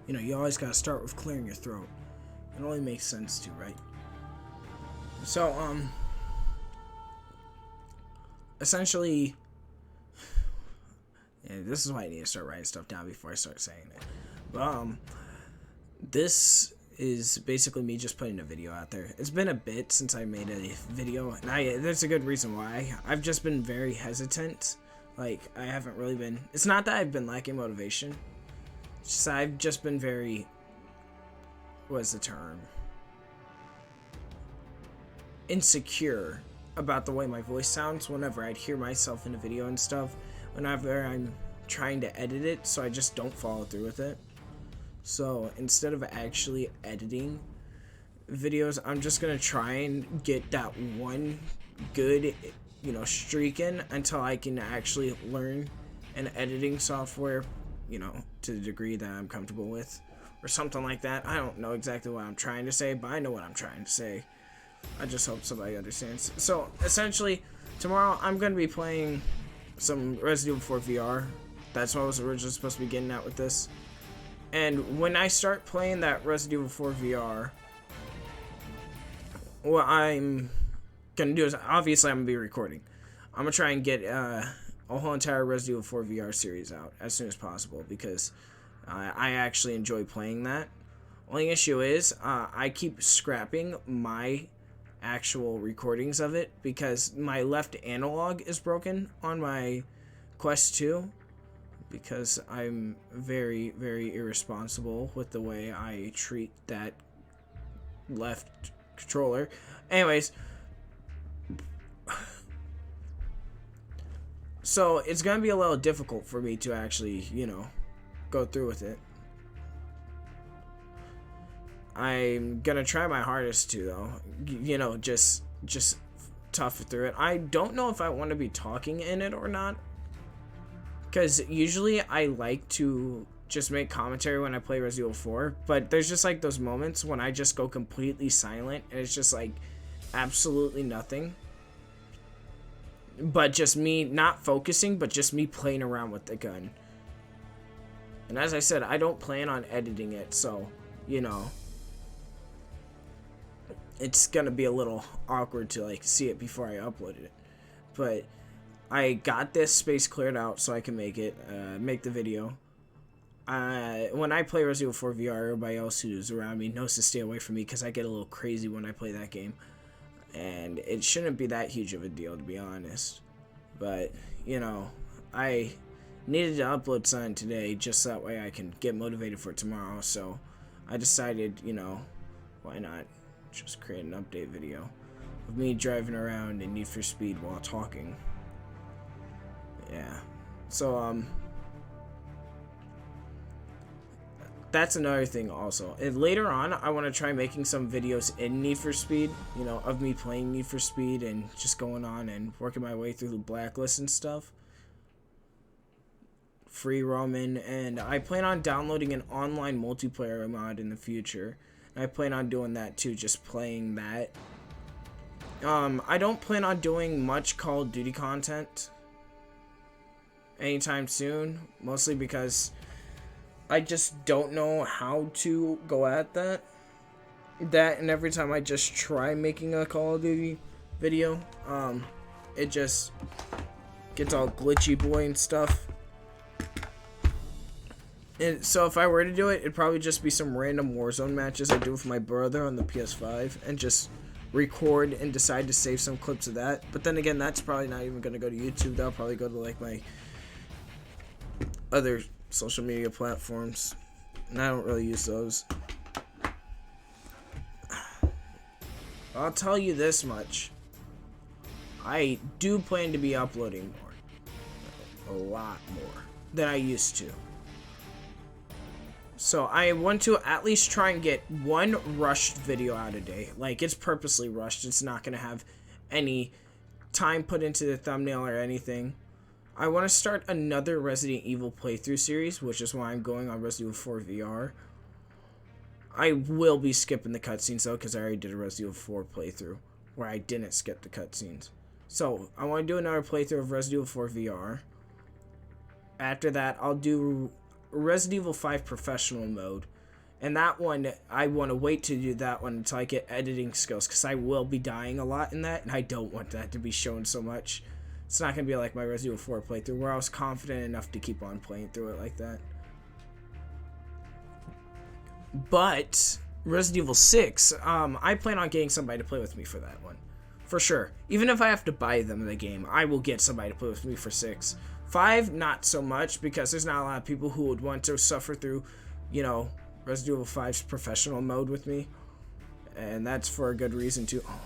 You know, you always gotta start with clearing your throat. It only makes sense to, right? So, essentially, yeah, this is why I need to start writing stuff down before I start saying it. But, this is basically me just putting a video out there. It's been a bit since I made a video, and there's a good reason why. I've just been very hesitant. Like, I haven't really been, it's not that I've been lacking motivation. It's just I've just been very, what is the term? Insecure about the way my voice sounds whenever I'd hear myself in a video and stuff. Whenever I'm trying to edit it, so I just don't follow through with it. So instead of actually editing videos, I'm just gonna try and get that one good, streak in until I can actually learn an editing software, to the degree that I'm comfortable with, or something like that. I don't know exactly what I'm trying to say, but I know what I'm trying to say. I just hope somebody understands. So essentially, tomorrow I'm gonna be playing some Resident Evil 4 VR. That's what I was originally supposed to be getting at with this. And when I start playing that Resident Evil 4 VR, what I'm gonna do is, obviously I'm gonna be recording. I'm gonna try and get a whole entire Resident Evil 4 VR series out as soon as possible, because I actually enjoy playing that. Only issue is, I keep scrapping my actual recordings of it because my left analog is broken on my Quest 2. Because I'm very, very irresponsible with the way I treat that left controller. Anyways, so it's gonna be a little difficult for me to actually, go through with it. I'm gonna try my hardest to, though. Just tough it through it. I don't know if I want to be talking in it or not. Because usually I like to just make commentary when I play Resident Evil 4, but there's just like those moments when I just go completely silent and it's just like absolutely nothing. But just me not focusing, but just me playing around with the gun. And as I said, I don't plan on editing it, so, it's gonna be a little awkward to like see it before I upload it. But I got this space cleared out so I can make the video. When I play Resident Evil 4 VR, everybody else who's around me knows to stay away from me because I get a little crazy when I play that game. And it shouldn't be that huge of a deal, to be honest. But, I needed to upload something today just so that way I can get motivated for tomorrow. So I decided, why not just create an update video of me driving around in Need for Speed while talking. Yeah, so that's another thing also. And later on, I want to try making some videos in Need for Speed, of me playing Need for Speed and just going on and working my way through the blacklist and stuff. Free roaming, and I plan on downloading an online multiplayer mod in the future. And I plan on doing that too, just playing that. I don't plan on doing much Call of Duty content anytime soon, mostly because I just don't know how to go at that. And every time I just try making a Call of Duty video, it just gets all glitchy boy and stuff. And so if I were to do it, it'd probably just be some random Warzone matches I do with my brother on the PS5 and just record and decide to save some clips of that. But then again, that's probably not even going to go to YouTube. That'll probably go to like my other social media platforms, and I don't really use those. I'll tell you this much. I do plan to be uploading more. A lot more than I used to. So I want to at least try and get one rushed video out a day. Like, it's purposely rushed. It's not going to have any time put into the thumbnail or anything. I want to start another Resident Evil playthrough series, which is why I'm going on Resident Evil 4 VR. I will be skipping the cutscenes, though, because I already did a Resident Evil 4 playthrough where I didn't skip the cutscenes. So, I want to do another playthrough of Resident Evil 4 VR. After that, I'll do Resident Evil 5 Professional Mode. And that one, I want to wait to do that one until I get editing skills, because I will be dying a lot in that, and I don't want that to be shown so much. It's not going to be like my Resident Evil 4 playthrough, where I was confident enough to keep on playing through it like that. But Resident Evil 6, I plan on getting somebody to play with me for that one. For sure. Even if I have to buy them the game, I will get somebody to play with me for 6. 5, not so much, because there's not a lot of people who would want to suffer through, you know, Resident Evil 5's professional mode with me. And that's for a good reason, too. Oh.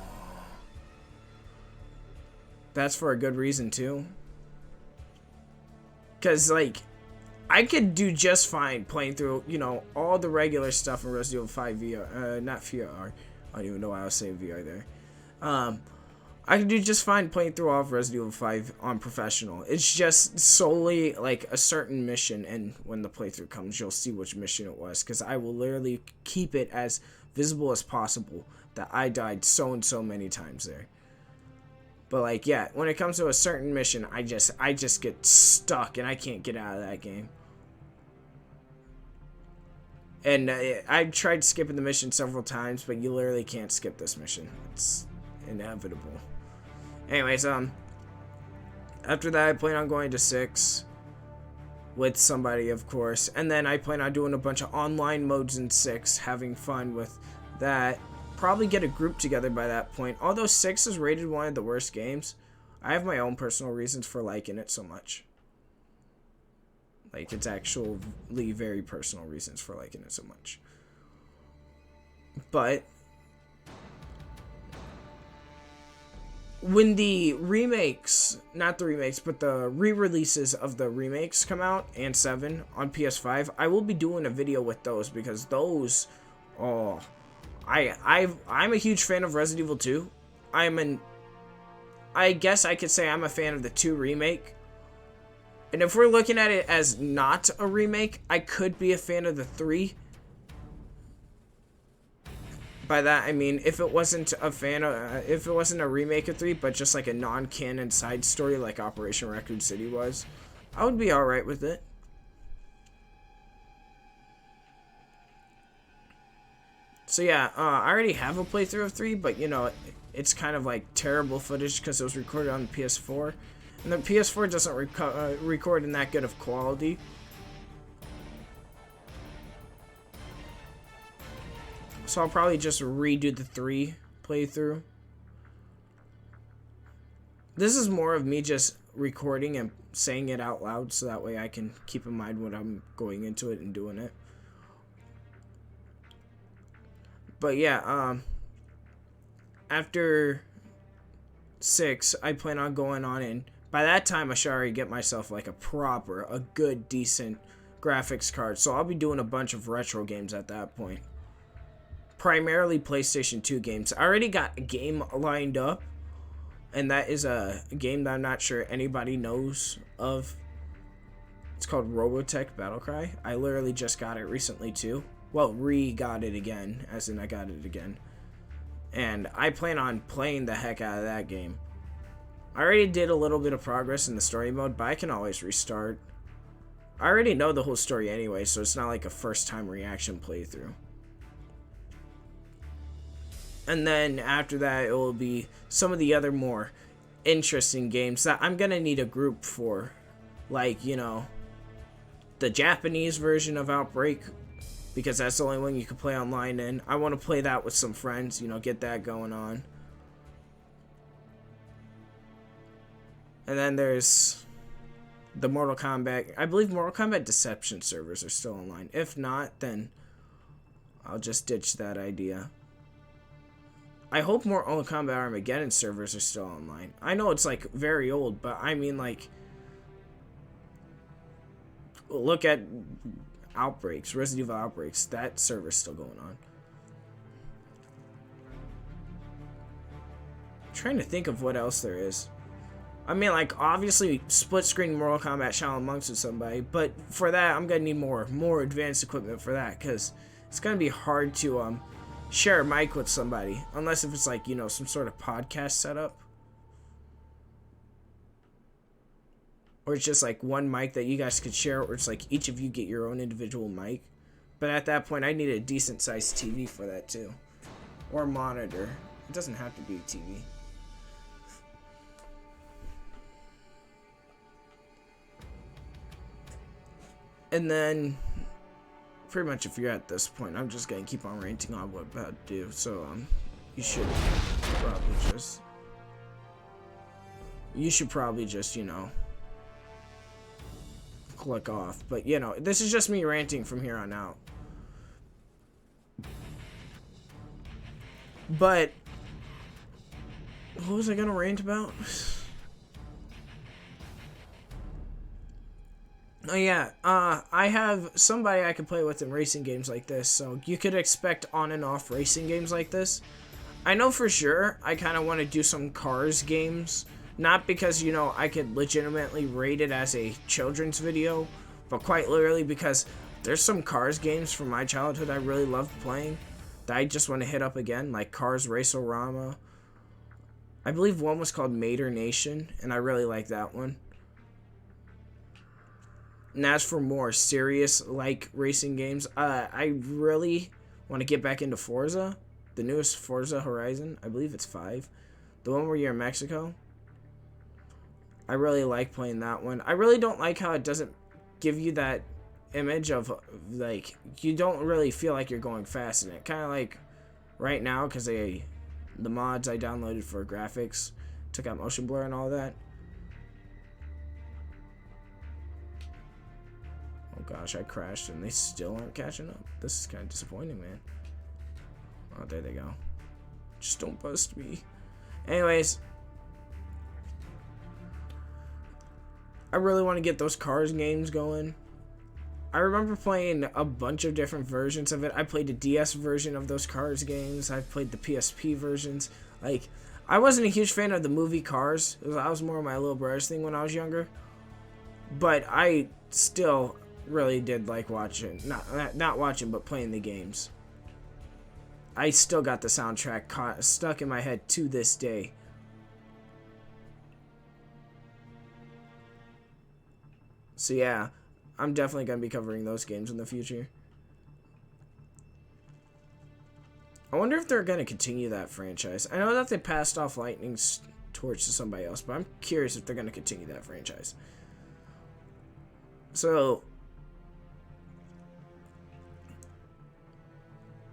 That's for a good reason, too. Because, like, I could do just fine playing through, you know, all the regular stuff in Resident Evil 5 VR. Not VR. I don't even know why I was saying VR there. I can do just fine playing through all of Resident Evil 5 on professional. It's just solely like a certain mission, and when the playthrough comes, you'll see which mission it was, because I will literally keep it as visible as possible that I died so and so many times there. But like, yeah, when it comes to a certain mission, I just get stuck and I can't get out of that game. And I've tried skipping the mission several times, but you literally can't skip this mission. It's inevitable. Anyways, after that, I plan on going to 6 with somebody, of course, and then I plan on doing a bunch of online modes in 6, having fun with that. Probably get a group together by that point. Although 6 is rated one of the worst games, I have my own personal reasons for liking it so much. Like, it's actually very personal reasons for liking it so much. But when the remakes, not the remakes, but the re-releases of the remakes come out, and 7 on PS5, I will be doing a video with those, because those, oh, I'm a huge fan of Resident Evil 2. I guess I could say I'm a fan of the 2 remake. And if we're looking at it as not a remake, I could be a fan of the 3. By that I mean, if it wasn't a remake of 3, but just like a non-canon side story like Operation Raccoon City was, I would be alright with it. So yeah, I already have a playthrough of 3, but you know, it's kind of like terrible footage because it was recorded on the PS4. And the PS4 doesn't record in that good of quality. So I'll probably just redo the 3 playthrough. This is more of me just recording and saying it out loud, so that way I can keep in mind when I'm going into it and doing it. But yeah, after 6, I plan on going on in. By that time, I should already get myself like a good, decent graphics card. So I'll be doing a bunch of retro games at that point. Primarily PlayStation 2 games. I already got a game lined up, and that is a game that I'm not sure anybody knows of. It's called Robotech Battlecry. I literally just got it recently too. Well, got it again, as in I got it again. And I plan on playing the heck out of that game. I already did a little bit of progress in the story mode, but I can always restart. I already know the whole story anyway, so it's not like a first time reaction playthrough. And then after that, it will be some of the other more interesting games that I'm gonna need a group for. Like, you know, the Japanese version of Outbreak, because that's the only one you can play online in. I want to play that with some friends, you know, get that going on. And then there's the Mortal Kombat. I believe Mortal Kombat Deception servers are still online. If not, then I'll just ditch that idea. I hope Mortal Kombat Armageddon servers are still online. I know it's like very old, but I mean, like, look at Outbreaks, Resident Evil Outbreaks. That server's still going on. I'm trying to think of what else there is. I mean, like, obviously, split screen Mortal Kombat Shaolin Monks with somebody, but for that, I'm gonna need more advanced equipment for that, because it's gonna be hard to share a mic with somebody, unless if it's like, you know, some sort of podcast setup. or it's just like one mic that you guys could share, or it's like each of you get your own individual mic. But at that point, I need a decent sized TV for that too, or a monitor. It doesn't have to be a TV. And then, pretty much if you're at this point, I'm just gonna keep on ranting on what I'm about to do. So you should probably just, you know, click off. But you know, this is just me ranting from here on out. But what was I gonna rant about? Oh yeah, I have somebody I can play with in racing games like this, so you could expect on and off racing games like this. I know for sure I kind of want to do some cars games, not because, you know, I could legitimately rate it as a children's video, but quite literally because there's some cars games from my childhood I really loved playing that I just want to hit up again, like Cars Race-O-Rama. I believe one was called Mater Nation, and I really like that one. And as for more serious, like, racing games, I really want to get back into Forza. The newest Forza Horizon. I believe it's 5. The one where you're in Mexico. I really like playing that one. I really don't like how it doesn't give you that image of, like, you don't really feel like you're going fast in it. Kind of like right now, because the mods I downloaded for graphics took out motion blur and all that. Oh gosh, I crashed and they still aren't catching up. This is kind of disappointing, man. Oh, there they go. Just don't bust me. Anyways, I really want to get those cars games going. I remember playing a bunch of different versions of it. I played the DS version of those Cars games. I played the PSP versions. Like, I wasn't a huge fan of the movie Cars. That was more of my little brother's thing when I was younger. But I still really did like watching, not watching, but playing the games. I still got the soundtrack stuck in my head to this day. So yeah, I'm definitely going to be covering those games in the future. I wonder if they're going to continue that franchise. I know that they passed off Lightning's torch to somebody else, but I'm curious if they're going to continue that franchise. So,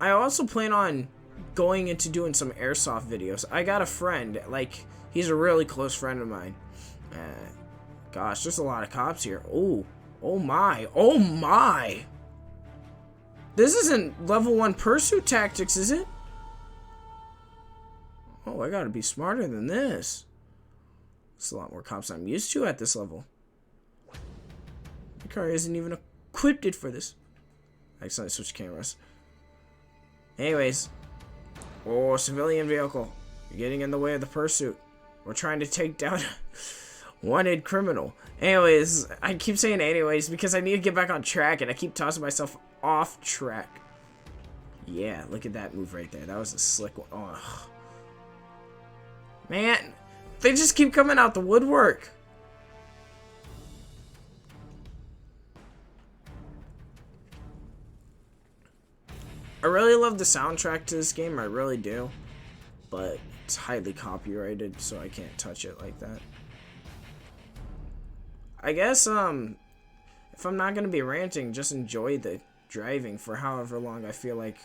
I also plan on going into doing some airsoft videos. I got a friend, like, he's a really close friend of mine. Gosh, there's a lot of cops here. Oh my. Oh my. This isn't level 1 pursuit tactics, is it? Oh, I gotta be smarter than this. It's a lot more cops I'm used to at this level. The car isn't even equipped for this. I accidentally switched cameras. Anyways. Oh, civilian vehicle. You're getting in the way of the pursuit. We're trying to take down a wanted criminal. Anyways, I keep saying anyways because I need to get back on track and I keep tossing myself off track. Yeah, look at that move right there. That was a slick one. Oh. Man, they just keep coming out the woodwork. I really love the soundtrack to this game, I really do. But it's highly copyrighted, so I can't touch it like that. I guess, if I'm not gonna be ranting, just enjoy the driving for however long I feel like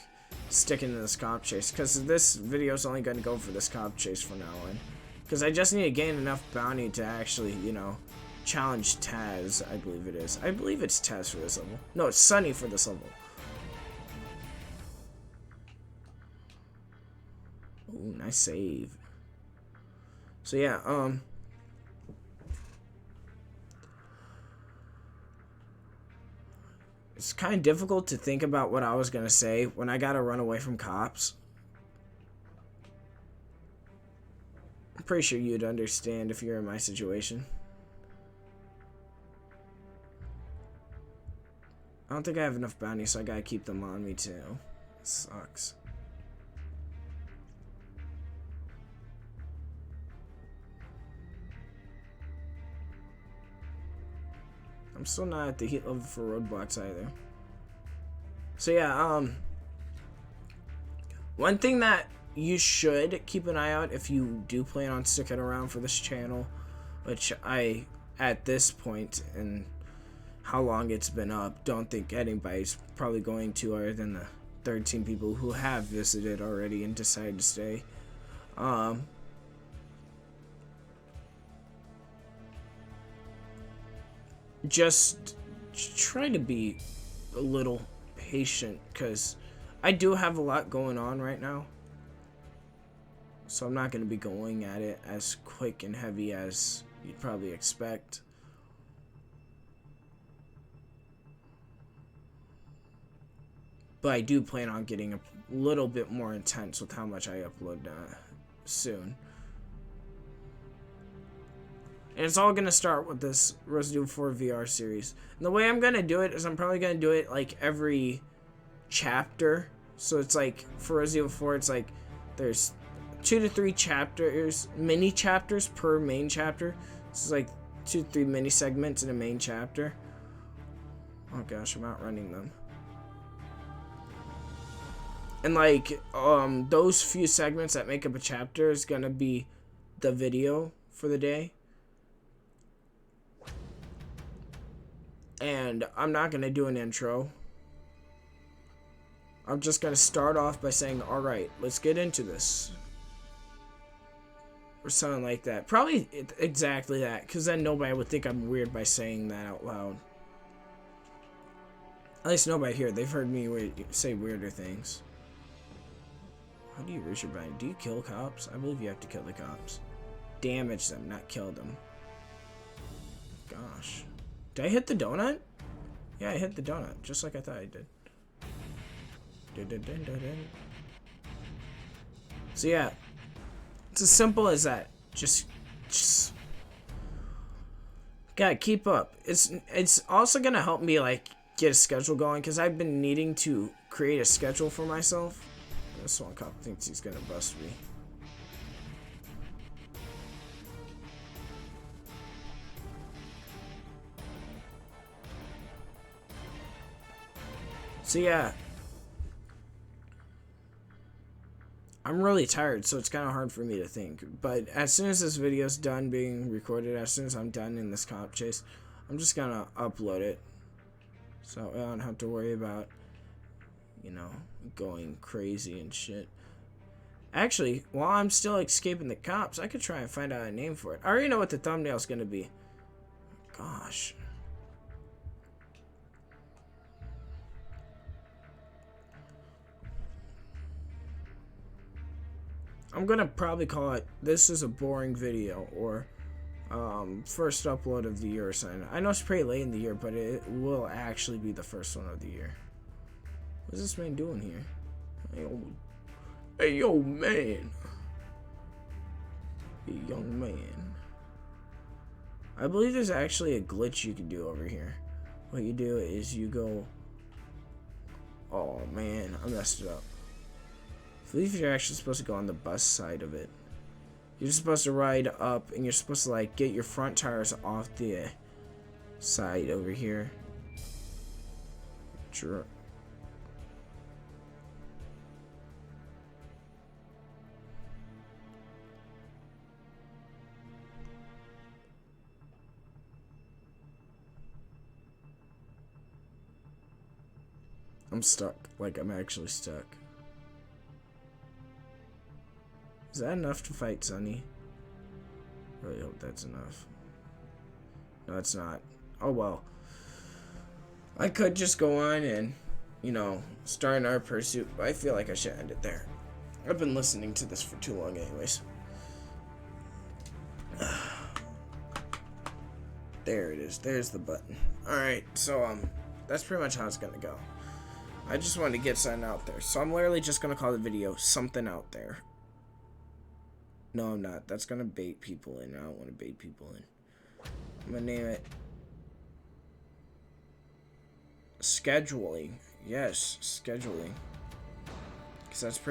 sticking to this cop chase. Because this video is only gonna go for this cop chase from now on. Because I just need to gain enough bounty to actually, you know, challenge Taz, I believe it is. I believe it's Taz for this level. No, it's Sunny for this level. Ooh, nice save. So yeah, it's kind of difficult to think about what I was gonna say when I gotta run away from cops. I'm pretty sure you'd understand if you're in my situation. I don't think I have enough bounty, so I gotta keep them on me too. It sucks. I'm still not at the heat level for roadblocks either. So yeah, one thing that you should keep an eye out if you do plan on sticking around for this channel, which I, at this point and how long it's been up, don't think anybody's probably going to, other than the 13 people who have visited already and decided to stay. Just try to be a little patient, because I do have a lot going on right now, so I'm not going to be going at it as quick and heavy as you'd probably expect. But I do plan on getting a little bit more intense with how much I upload soon. And it's all going to start with this Resident Evil 4 VR series. And the way I'm going to do it is I'm probably going to do it like every chapter. So it's like, for Resident Evil 4, it's like there's 2 to 3 chapters, mini chapters per main chapter. So it's like 2 to 3 mini segments in a main chapter. Oh gosh, I'm outrunning them. And like, those few segments that make up a chapter is gonna be the video for the day. And I'm not gonna do an intro. I'm just gonna start off by saying, alright, let's get into this. Or something like that. Probably exactly that, because then nobody would think I'm weird by saying that out loud. At least nobody here. They've heard me say weirder things. How do you reach your body? Do you kill cops? I believe you have to kill the cops. Damage them, not kill them. Gosh. Did I hit the donut? Yeah, I hit the donut, just like I thought I did. So yeah, it's as simple as that. Just gotta keep up. It's also gonna help me like get a schedule going, because I've been needing to create a schedule for myself. This one cop thinks he's gonna bust me. So yeah, I'm really tired, so it's kind of hard for me to think. But as soon as this video's done being recorded, as soon as I'm done in this cop chase, I'm just gonna upload it, so I don't have to worry about, you know, going crazy and shit. Actually, while I'm still escaping the cops, I could try and find out a name for it. I already know what the thumbnail's gonna be. Gosh. I'm gonna probably call it "This is a boring video," or first upload of the year or something. I know it's pretty late in the year, but it will actually be the first one of the year. What's this man doing here? Hey, yo, man. Hey, young man. I believe there's actually a glitch you can do over here. What you do is you go... Oh, man. I messed it up. I believe you're actually supposed to go on the bus side of it. You're supposed to ride up, and you're supposed to, like, get your front tires off the side over here. Sure. I'm stuck. Like, I'm actually stuck. Is that enough to fight Sunny? I really hope that's enough. No, it's not. Oh, well. I could just go on and, you know, start our pursuit, but I feel like I should end it there. I've been listening to this for too long anyways. There it is. There's the button. Alright, so, that's pretty much how it's gonna go. I just wanted to get something out there. So I'm literally just gonna call the video "Something Out There." No, I'm not. That's gonna bait people in. I don't want to bait people in. I'm gonna name it Scheduling. Yes, scheduling. Because that's pretty